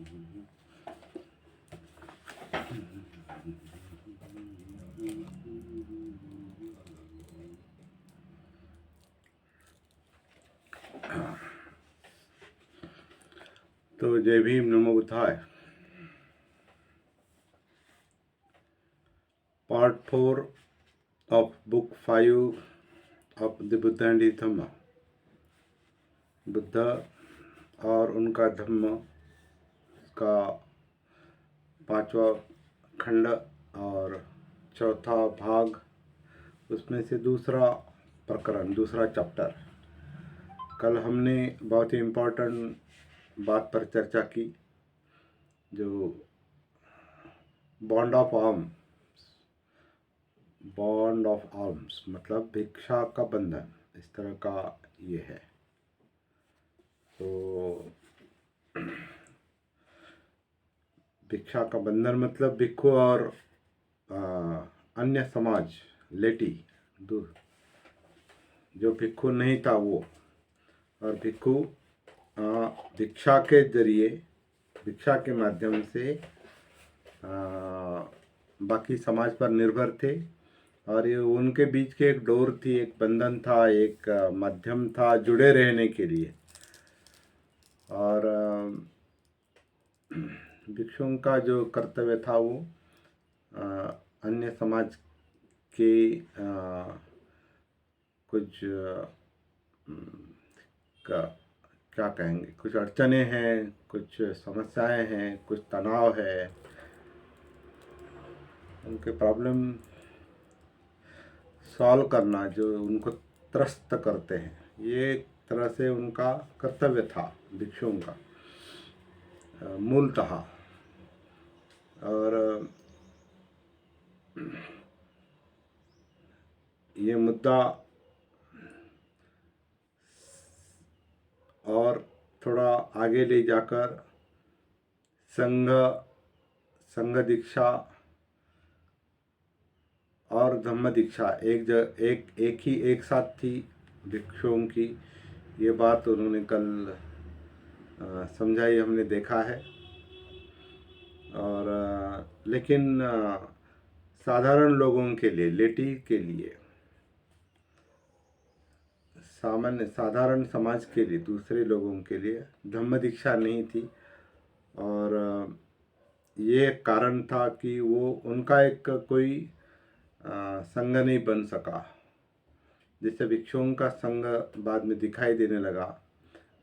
तो जय भीम, नमो बुद्धाय। Part 4 of book 5 of the Buddha and his Dhamma. Buddha और उनका धम्म का 5वां खंड और चौथा भाग, उसमें से दूसरा प्रकरण, दूसरा चैप्टर। कल हमने बहुत ही इम्पोर्टेंट बात पर चर्चा की, जो बॉन्ड ऑफ आर्म्स मतलब भिक्षा का बंधन, इस तरह का ये है। तो भिक्षा का बंधन मतलब भिक्षु और अन्य समाज लेटी, जो भिक्षु नहीं था वो, और भिक्षु भिक्षा के जरिए, भिक्षा के माध्यम से बाकी समाज पर निर्भर थे। और ये उनके बीच के एक डोर थी, एक बंधन था, एक माध्यम था जुड़े रहने के लिए। और भिक्षुओं का जो कर्तव्य था वो अन्य समाज के कुछ क्या कहेंगे, कुछ अड़चने हैं, कुछ समस्याएं हैं, कुछ तनाव है, उनके प्रॉब्लम सॉल्व करना, जो उनको त्रस्त करते हैं, ये एक तरह से उनका कर्तव्य था भिक्षुओं का मूलतः। और ये मुद्दा और थोड़ा आगे ले जाकर संघ दीक्षा और धम्म दीक्षा एक साथ थी भिक्षुओं की। ये बात उन्होंने कल समझाई, हमने देखा है। और लेकिन साधारण लोगों के लिए, लेटी के लिए, साधारण समाज के लिए, दूसरे लोगों के लिए धम्म दीक्षा नहीं थी। और ये कारण था कि वो उनका एक कोई संघ नहीं बन सका। जिससे भिक्षुओं का संघ बाद में दिखाई देने लगा,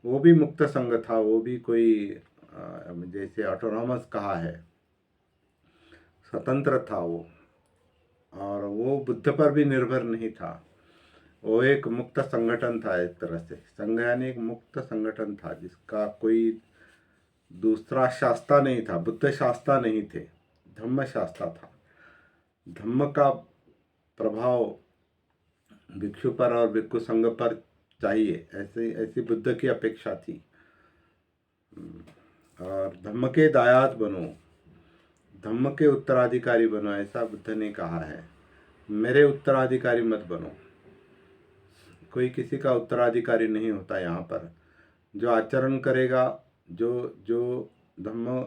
वो भी मुक्त संघ था, वो भी कोई जैसे ऑटोनॉमस कहा है, स्वतंत्र था वो। और वो बुद्ध पर भी निर्भर नहीं था, वो एक मुक्त संगठन था। एक तरह से संघ यानी एक मुक्त संगठन था, जिसका कोई दूसरा शास्त्र नहीं था। बुद्ध शास्त्र नहीं थे, धम्म शास्त्र था। धम्म का प्रभाव भिक्षु पर और भिक्षु संघ पर चाहिए, ऐसी बुद्ध की अपेक्षा थी। और धम्म के दायाद बनो, धम्म के उत्तराधिकारी बनो, ऐसा बुद्ध ने कहा है। मेरे उत्तराधिकारी मत बनो। कोई किसी का उत्तराधिकारी नहीं होता यहाँ पर। जो आचरण करेगा, जो धम्म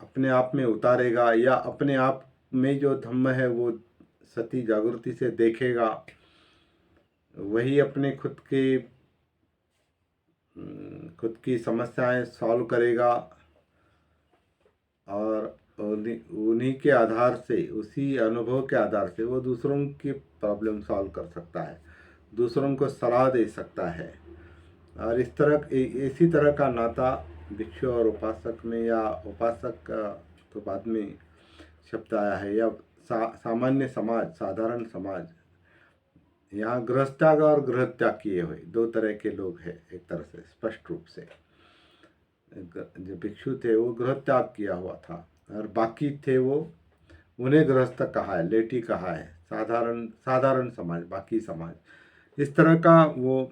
अपने आप में उतारेगा, या अपने आप में जो धम्म है वो सती जागृति से देखेगा, वही अपने खुद की समस्याएं सॉल्व करेगा। और उन्हीं के आधार से, उसी अनुभव के आधार से वो दूसरों की प्रॉब्लम सॉल्व कर सकता है, दूसरों को सलाह दे सकता है। और इसी तरह का नाता भिक्षु और उपासक में, या उपासक तो बाद में शब्द आया है, या सामान्य समाज, साधारण समाज। यहाँ गृहस्थ्याग और गृहत्याग किए हुए दो तरह के लोग हैं, एक तरह से स्पष्ट रूप से। जो भिक्षु थे वो गृहत्याग किया हुआ था, और बाकी थे वो, उन्हें गृहस्थ कहा है, लेटी कहा है, साधारण समाज, बाकी समाज। इस तरह का वो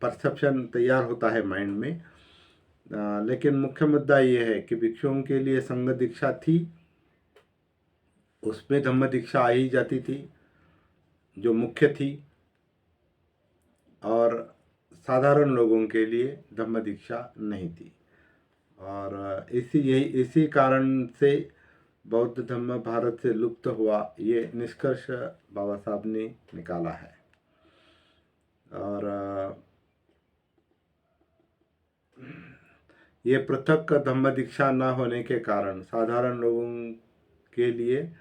परसेप्शन तैयार होता है माइंड में। लेकिन मुख्य मुद्दा ये है कि भिक्षुओं के लिए संघ दीक्षा थी, उसमें धम्म दीक्षा आ ही जाती थी जो मुख्य थी। और साधारण लोगों के लिए धम्म दीक्षा नहीं थी। और इसी कारण से बौद्ध धर्म भारत से लुप्त हुआ, ये निष्कर्ष बाबा साहब ने निकाला है। और ये पृथक धम्म दीक्षा न होने के कारण, साधारण लोगों के लिए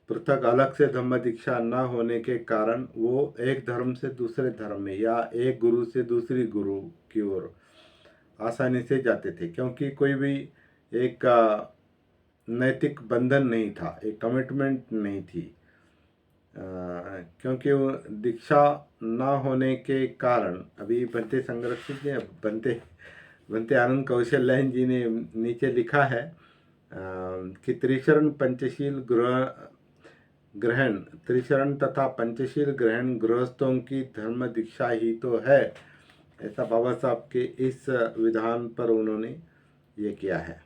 पृथक अलग से धम्म दीक्षा न होने के कारण वो एक धर्म से दूसरे धर्म में या एक गुरु से दूसरी गुरु की ओर आसानी से जाते थे, क्योंकि कोई भी एक नैतिक बंधन नहीं था, एक कमिटमेंट नहीं थी। क्योंकि वो दीक्षा न होने के कारण, अभी बनते संरक्षित ने बनते आनंद कौशल्यायन जी ने नीचे लिखा है कि त्रिशरण पंचशील ग्रहण त्रिशरण तथा पंचशील ग्रहण गृहस्थों की धर्म दीक्षा ही तो है। ऐसा बाबा साहब के इस विधान पर उन्होंने ये किया है,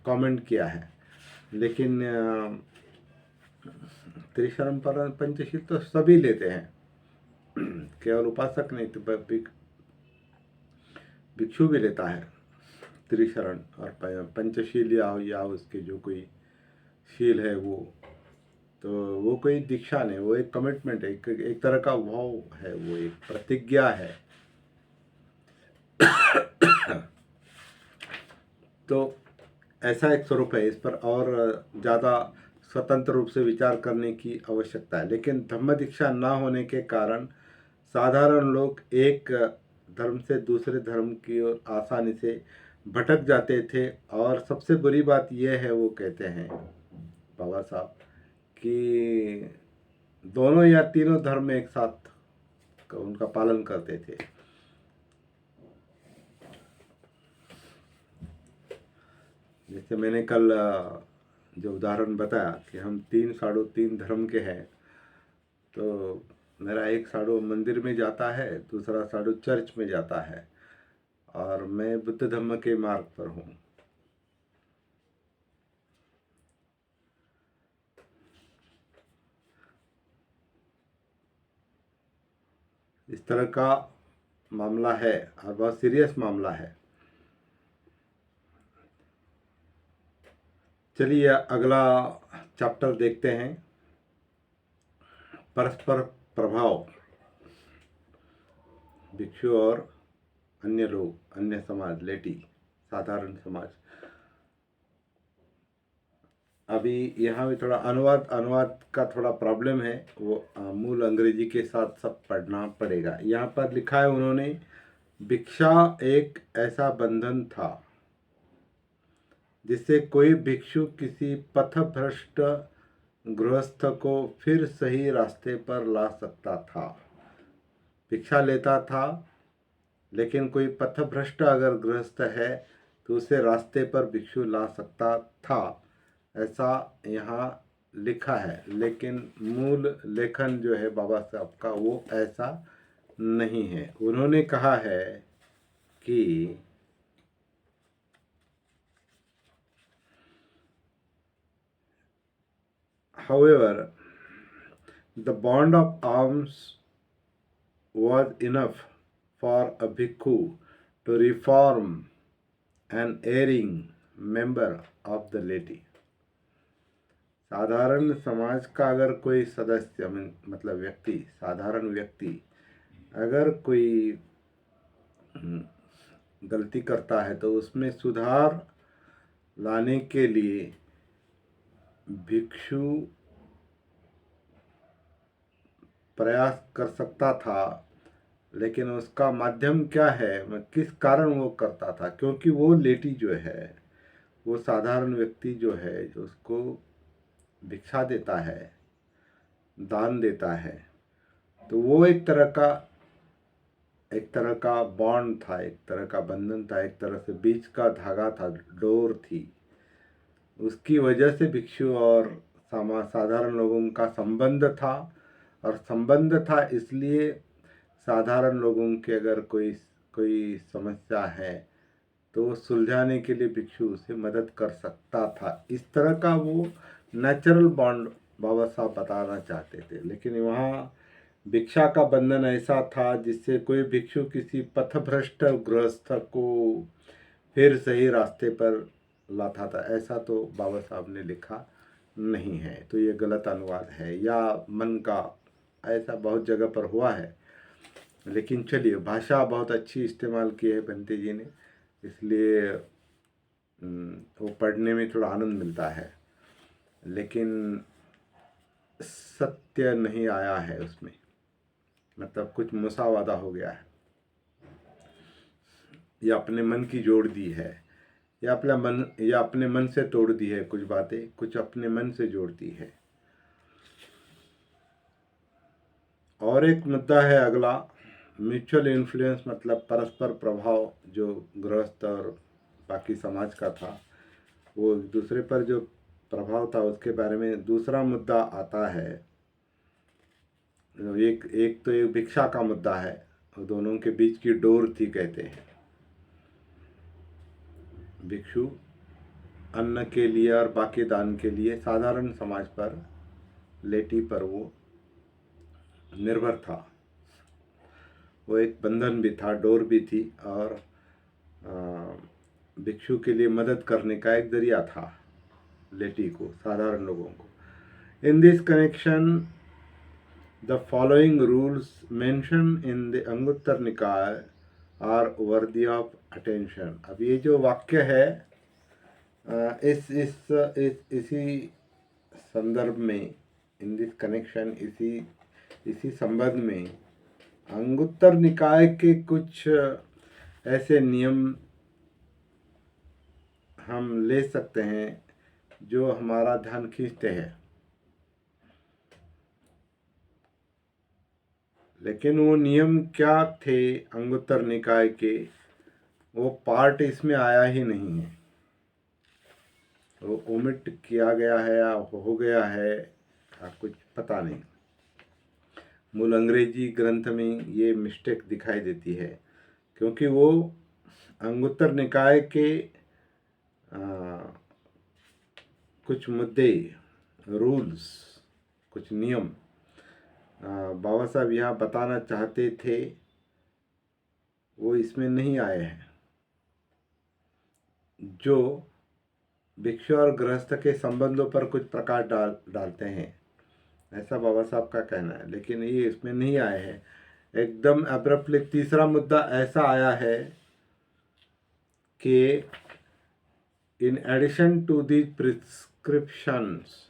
कमेंट किया है। लेकिन त्रिशरण पर पंचशील तो सभी लेते हैं, केवल उपासक नहीं तो भिक्षु भी लेता है त्रिशरण और पंचशील या उसके जो कोई शील है वो, तो वो कोई दीक्षा नहीं, वो एक कमिटमेंट है, एक तरह का भाव है, वो एक प्रतिज्ञा है। तो ऐसा एक स्वरूप है, इस पर और ज़्यादा स्वतंत्र रूप से विचार करने की आवश्यकता है। लेकिन धम्म दीक्षा न होने के कारण साधारण लोग एक धर्म से दूसरे धर्म की ओर आसानी से भटक जाते थे। और सबसे बुरी बात यह है, वो कहते हैं बाबा साहब कि दोनों या तीनों धर्म एक साथ उनका पालन करते थे। जैसे मैंने कल जो उदाहरण बताया कि हम 3-3.5 धर्म के हैं, तो मेरा एक साधु मंदिर में जाता है, दूसरा साधु चर्च में जाता है, और मैं बुद्ध धर्म के मार्ग पर हूँ। इस तरह का मामला है और बहुत सीरियस मामला है। चलिए अगला चैप्टर देखते हैं, परस्पर प्रभाव, भिक्षु और अन्य लोग, अन्य समाज, लेटी, साधारण समाज। अभी यहाँ भी थोड़ा अनुवाद का थोड़ा प्रॉब्लम है, वो मूल अंग्रेजी के साथ सब पढ़ना पड़ेगा। यहाँ पर लिखा है उन्होंने, भिक्षा एक ऐसा बंधन था जिससे कोई भिक्षु किसी पथभ्रष्ट गृहस्थ को फिर सही रास्ते पर ला सकता था। भिक्षा लेता था, लेकिन कोई पथभ्रष्ट अगर गृहस्थ है तो उसे रास्ते पर भिक्षु ला सकता था, ऐसा यहाँ लिखा है। लेकिन मूल लेखन जो है बाबा साहब का, वो ऐसा नहीं है। उन्होंने कहा है कि however, the bond of arms was enough for a bhikkhu to reform an erring member of the laity. साधारण समाज का अगर कोई सदस्य, मतलब व्यक्ति, साधारण व्यक्ति अगर कोई गलती करता है तो उसमें सुधार लाने के लिए भिक्षु प्रयास कर सकता था। लेकिन उसका माध्यम क्या है, किस कारण वो करता था? क्योंकि वो लेटी जो है, वो साधारण व्यक्ति जो है, जो उसको भिक्षा देता है, दान देता है, तो वो एक तरह का बॉन्ड था, एक तरह का बंधन था, एक तरह से बीच का धागा था, डोर थी। उसकी वजह से भिक्षु और साधारण लोगों का संबंध था, और संबंध था इसलिए साधारण लोगों के अगर कोई समस्या है तो सुलझाने के लिए भिक्षु उसे मदद कर सकता था। इस तरह का वो नेचुरल बॉन्ड बाबा साहब बताना चाहते थे। लेकिन वहाँ भिक्षा का बंधन ऐसा था जिससे कोई भिक्षु किसी पथभ्रष्ट गृहस्थ को फिर सही रास्ते पर लाता था, ऐसा तो बाबा साहब ने लिखा नहीं है। तो ये गलत अनुवाद है या मन का, ऐसा बहुत जगह पर हुआ है। लेकिन चलिए, भाषा बहुत अच्छी इस्तेमाल की है बंते जी ने, इसलिए वो पढ़ने में थोड़ा आनंद मिलता है। लेकिन सत्य नहीं आया है उसमें, मतलब कुछ मुसावादा हो गया है, या अपने मन की जोड़ दी है, या अपने मन से तोड़ दी है। कुछ बातें कुछ अपने मन से जोड़ दी है। और एक मुद्दा है अगला, म्यूचुअल इन्फ्लुएंस, मतलब परस्पर प्रभाव, जो गृहस्थ और बाकी समाज का था, वो एक दूसरे पर जो प्रभाव था उसके बारे में दूसरा मुद्दा आता है। एक एक तो एक भिक्षा का मुद्दा है, दोनों के बीच की डोर थी कहते हैं। भिक्षु अन्न के लिए और बाकी दान के लिए साधारण समाज पर, लेटी पर वो निर्भर था। वो एक बंधन भी था, डोर भी थी, और भिक्षु के लिए मदद करने का एक जरिया था लेटी को, साधारण लोगों को। In this connection the following rules mention in the Anguttara निकाय आर वर्दी ऑफ अटेंशन। अब ये जो वाक्य है, इसी संदर्भ में, इन दिस कनेक्शन, इसी संबंध में अंगुत्तर निकाय के कुछ ऐसे नियम हम ले सकते हैं जो हमारा ध्यान खींचते हैं। लेकिन वो नियम क्या थे अंगुत्तर निकाय के, वो पार्ट इसमें आया ही नहीं है। वो ओमिट किया गया है या हो गया है, कुछ पता नहीं। मूल अंग्रेजी ग्रंथ में ये मिस्टेक दिखाई देती है, क्योंकि वो अंगुत्तर निकाय के कुछ मुद्दे, रूल्स, कुछ नियम बाबा साहब यहाँ बताना चाहते थे, वो इसमें नहीं आए हैं, जो भिक्षु और गृहस्थ के संबंधों पर कुछ प्रकाश डालते हैं, ऐसा बाबा साहब का कहना है। लेकिन ये इसमें नहीं आए हैं। एकदम अब्रप्टली तीसरा मुद्दा ऐसा आया है कि in addition to the prescriptions,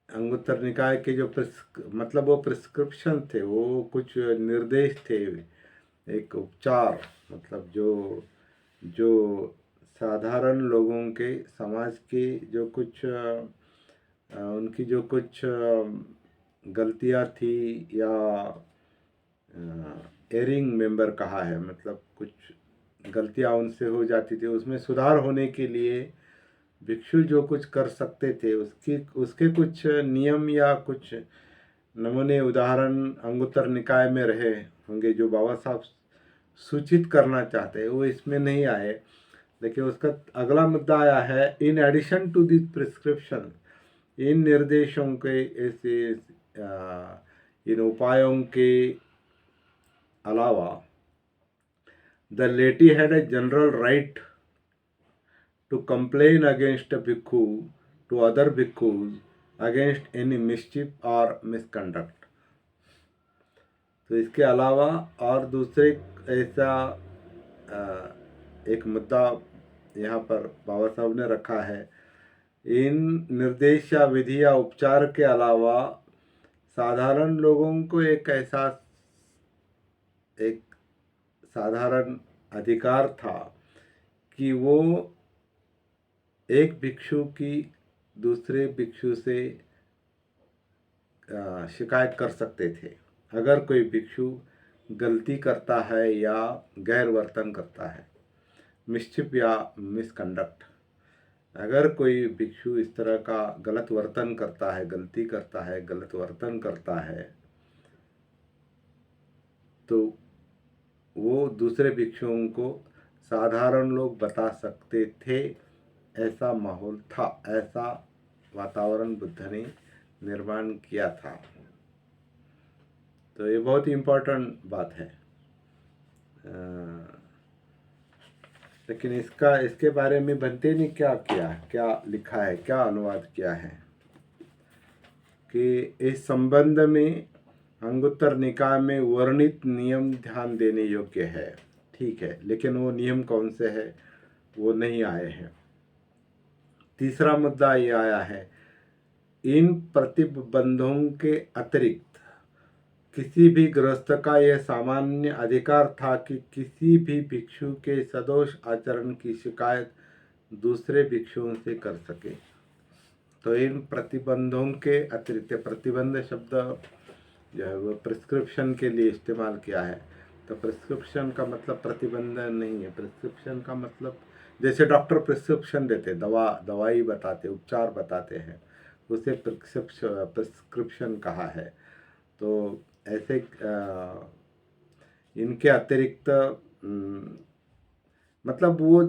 Anguttara Nikaya के जो मतलब वो प्रिस्क्रिप्शन थे, वो कुछ निर्देश थे, एक उपचार, मतलब जो जो साधारण लोगों के, समाज के जो कुछ उनकी जो कुछ गलतियां थी, या एरिंग मेंबर कहा है, मतलब कुछ गलतियां उनसे हो जाती थी, उसमें सुधार होने के लिए भिक्षु जो कुछ कर सकते थे, उसके कुछ नियम या कुछ नमूने, उदाहरण अंगुत्तर निकाय में रहे होंगे, जो बाबा साहब सूचित करना चाहते हैं, वो इसमें नहीं आए। लेकिन उसका अगला मुद्दा आया है, in addition to this prescription, इन निर्देशों के, ऐसे इन उपायों के अलावा, the laity had a general right to complain against a bhikkhu to other bhikkhus against any mischief or misconduct। तो इसके अलावा और दूसरे ऐसा एक मुद्दा यहाँ पर बाबा साहब ने रखा है, इन निर्देश या विधि या उपचार के अलावा साधारण लोगों को एक साधारण अधिकार था कि वो एक भिक्षु की दूसरे भिक्षु से शिकायत कर सकते थे। अगर कोई भिक्षु गलती करता है या गैर वर्तन करता है, मिस्चिफ या मिसकंडक्ट, अगर कोई भिक्षु इस तरह का गलत वर्तन करता है, गलती करता है, गलत वर्तन करता है, तो वो दूसरे भिक्षुओं को साधारण लोग बता सकते थे। ऐसा माहौल था, ऐसा वातावरण बुद्ध ने निर्माण किया था। तो ये बहुत ही इम्पोर्टेंट बात है। लेकिन इसके बारे में बनते ने क्या किया, क्या लिखा है, क्या अनुवाद किया है कि इस संबंध में अंगुत्तर निकाय में वर्णित नियम ध्यान देने योग्य है। ठीक है, लेकिन वो नियम कौन से है वो नहीं आए हैं। तीसरा मुद्दा ये आया है, इन प्रतिबंधों के अतिरिक्त किसी भी गृहस्थ का यह सामान्य अधिकार था कि किसी भी भिक्षु के सदोष आचरण की शिकायत दूसरे भिक्षुओं से कर सके। तो इन प्रतिबंधों के अतिरिक्त, प्रतिबंध शब्द जो है वो प्रिस्क्रिप्शन के लिए इस्तेमाल किया है। तो प्रिस्क्रिप्शन का मतलब प्रतिबंध नहीं है। प्रिस्क्रिप्शन का मतलब जैसे डॉक्टर प्रिस्क्रिप्शन देते, दवाई बताते, उपचार बताते हैं, उसे प्रिस्क्रिप्शन कहा है। तो ऐसे इनके अतिरिक्त मतलब वो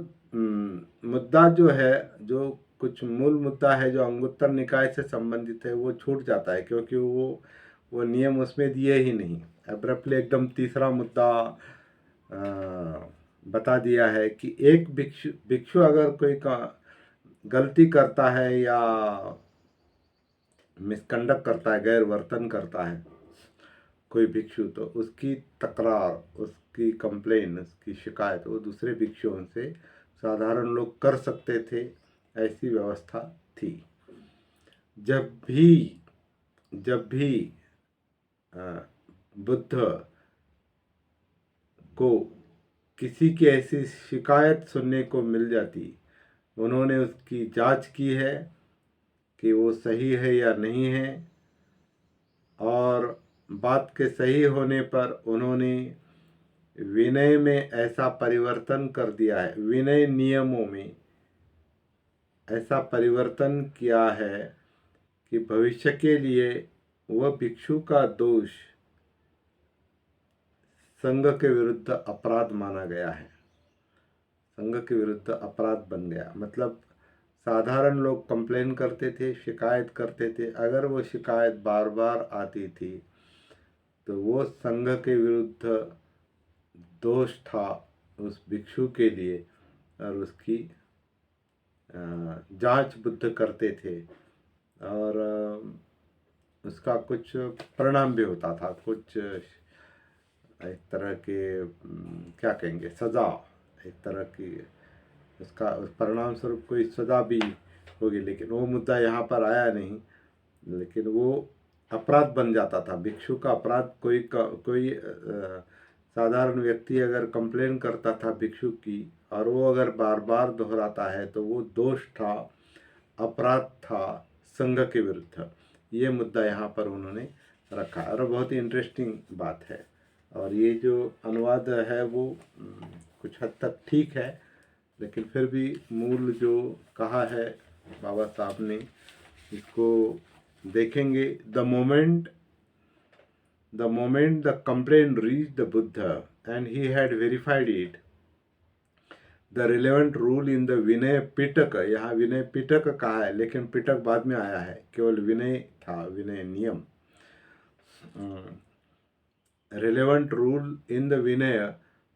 मुद्दा जो है, जो कुछ मूल मुद्दा है जो अंगुत्तर निकाय से संबंधित है, वो छूट जाता है क्योंकि वो नियम उसमें दिए ही नहीं। अब्रप्टली एकदम तीसरा मुद्दा बता दिया है कि एक भिक्षु अगर कोई गलती करता है या मिसकंडक्ट करता है, गैर वर्तन करता है कोई भिक्षु, तो उसकी तकरार, उसकी कंप्लेन, उसकी शिकायत वो दूसरे भिक्षुओं से साधारण लोग कर सकते थे। ऐसी व्यवस्था थी। जब भी बुद्ध को किसी की ऐसी शिकायत सुनने को मिल जाती, उन्होंने उसकी जांच की है कि वो सही है या नहीं है, और बात के सही होने पर उन्होंने विनय में ऐसा परिवर्तन कर दिया है, विनय नियमों में ऐसा परिवर्तन किया है कि भविष्य के लिए वह भिक्षु का दोष संघ के विरुद्ध अपराध माना गया है, संघ के विरुद्ध अपराध बन गया। मतलब साधारण लोग कंप्लेन करते थे, शिकायत करते थे, अगर वो शिकायत बार बार आती थी तो वो संघ के विरुद्ध दोष था उस भिक्षु के लिए, और उसकी जांच बुद्ध करते थे, और उसका कुछ परिणाम भी होता था, कुछ एक तरह के क्या कहेंगे, सज़ा, एक तरह की उसका उस परिणाम स्वरूप कोई सज़ा भी होगी। लेकिन वो मुद्दा यहाँ पर आया नहीं। लेकिन वो अपराध बन जाता था, भिक्षु का अपराध। कोई साधारण व्यक्ति अगर कंप्लेन करता था भिक्षु की, और वो अगर बार बार दोहराता है, तो वो दोष था, अपराध था संघ के विरुद्ध। ये मुद्दा यहाँ पर उन्होंने रखा, और बहुत ही इंटरेस्टिंग बात है। और ये जो अनुवाद है वो कुछ हद तक ठीक है, लेकिन फिर भी मूल जो कहा है बाबा साहब ने, इसको देखेंगे। The moment the complaint reached the Buddha and he had verified it, the relevant rule in the Vinaya Pitaka, यहाँ विनय पिटक कहा है, लेकिन पिटक बाद में आया है, केवल विनय था, विनय नियम। Relevant rule in the Vinaya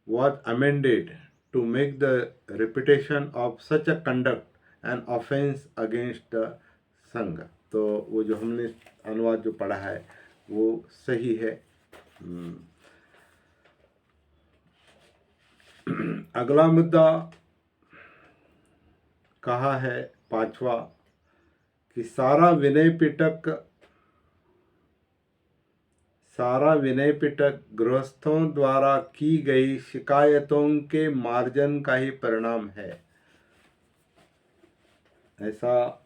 was amended to make the repetition of such a conduct an offense against the संघ। तो वो जो हमने अनुवाद जो पढ़ा है वो सही है। अगला मुद्दा कहा है पांचवा, कि सारा विनय पिटक गृहस्थों द्वारा की गई शिकायतों के मार्जन का ही परिणाम है। ऐसा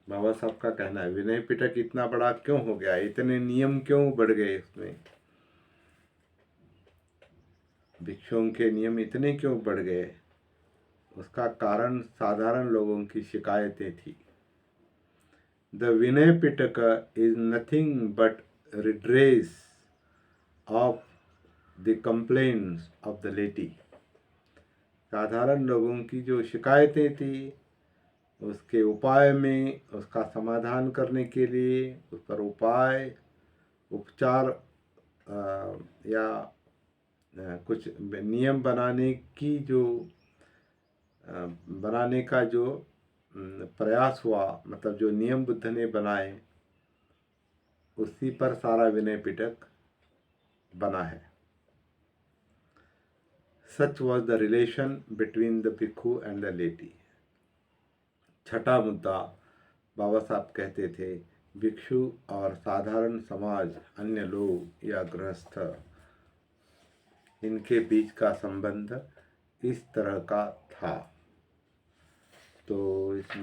बाबा साहब का कहना है। विनय पिटक इतना बड़ा क्यों हो गया, इतने नियम क्यों बढ़ गए इसमें, भिक्षुओं के नियम इतने क्यों बढ़ गए, उसका कारण साधारण लोगों की शिकायतें थी। The Vinaya Pitaka is nothing but redress of the complaints of the laity। साधारण लोगों की जो शिकायतें थी, उसके उपाय में, उसका समाधान करने के लिए उस पर उपाय, उपचार या कुछ नियम बनाने की जो बनाने का जो प्रयास हुआ, मतलब जो नियम बुद्ध ने बनाए, उसी पर सारा विनय पिटक बना है। सच was the relation between the भिक्खू एंड द लेटी। छठा मुद्दा, बाबा साहब कहते थे, भिक्षु और साधारण समाज, अन्य लोग या गृहस्थ, इनके बीच का संबंध इस तरह का था। तो इस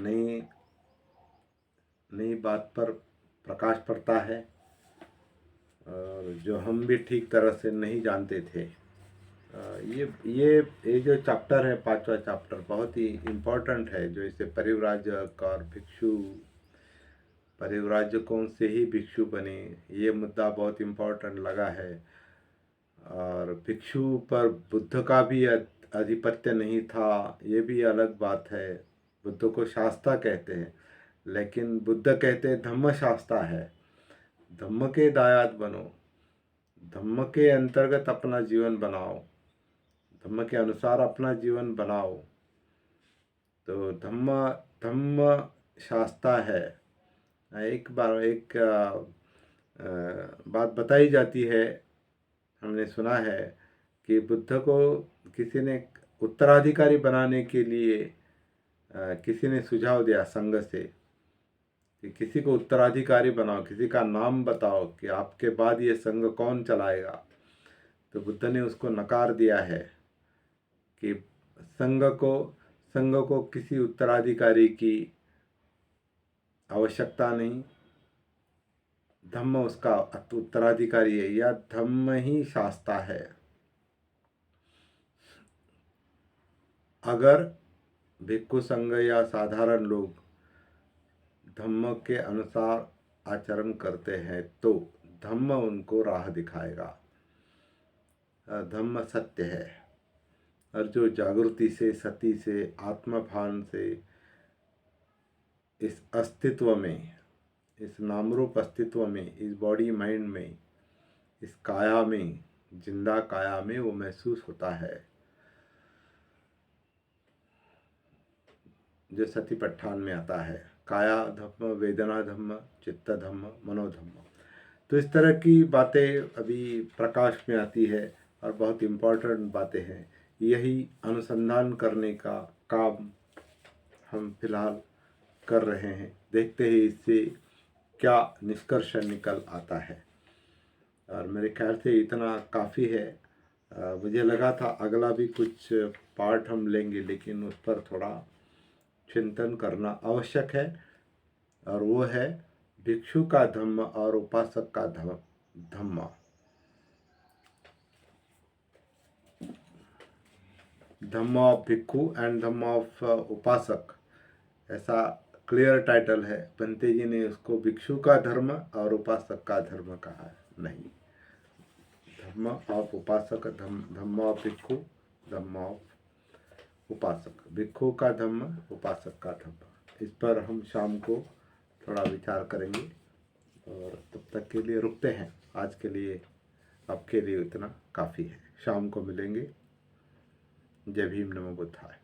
नई बात पर प्रकाश पड़ता है, और जो हम भी ठीक तरह से नहीं जानते थे। ये जो चैप्टर है, पांचवा चैप्टर, बहुत ही इम्पोर्टेंट है। जो इसे परिव्राजक और भिक्षु, परिव्राजकों से ही भिक्षु बने, ये मुद्दा बहुत इम्पोर्टेंट लगा है। और भिक्षु पर बुद्ध का भी आधिपत्य नहीं था, ये भी अलग बात है। बुद्ध को शास्ता कहते हैं, लेकिन बुद्ध कहते हैं धम्म शास्ता है। धम्म के दायाद बनो, धम्म के अंतर्गत अपना जीवन बनाओ, धम्म के अनुसार अपना जीवन बनाओ। तो धम्म शास्ता है। एक बार एक बात बताई जाती है, हमने सुना है कि बुद्ध को किसी ने उत्तराधिकारी बनाने के लिए किसी ने सुझाव दिया संघ से कि किसी को उत्तराधिकारी बनाओ, किसी का नाम बताओ कि आपके बाद ये संघ कौन चलाएगा। तो बुद्ध ने उसको नकार दिया है कि संघ को किसी उत्तराधिकारी की आवश्यकता नहीं, धम्म उसका उत्तराधिकारी है, या धम्म ही शास्ता है। अगर भिक्षु संघ या साधारण लोग धम्म के अनुसार आचरण करते हैं तो धम्म उनको राह दिखाएगा। धम्म सत्य है, और जो जागृति से, सती से, आत्मभान से इस अस्तित्व में, इस नामरूप अस्तित्व में, इस बॉडी माइंड में, इस काया में, जिंदा काया में वो महसूस होता है, जो सतीपट्ठान में आता है, काया धम्म, वेदना धम्म, चित्त धम्म, मनोधम्म। तो इस तरह की बातें अभी प्रकाश में आती है और बहुत इम्पोर्टेंट बातें हैं। यही अनुसंधान करने का काम हम फिलहाल कर रहे हैं। देखते हैं इससे क्या निष्कर्ष निकल आता है। और मेरे ख्याल से इतना काफ़ी है। मुझे लगा था अगला भी कुछ पार्ट हम लेंगे, लेकिन उस पर थोड़ा चिंतन करना आवश्यक है। और वो है भिक्षु का धम्म और उपासक का धम्म। धम्म ऑफ भिक्षु एंड धम्म ऑफ उपासक, ऐसा क्लियर टाइटल है। बंते जी ने उसको भिक्षु का धर्म और उपासक का धर्म कहा है, नहीं, धम्म ऑफ उपासक, धम्म ऑफ भिक्षु, धम्म ऑफ उपासक, भिक्षु का धम्म, उपासक का धम्म। इस पर हम शाम को थोड़ा विचार करेंगे, और तब तक के लिए रुकते हैं। आज के लिए आपके लिए इतना काफ़ी है। शाम को मिलेंगे। जय भीम, नमो बुद्धाय।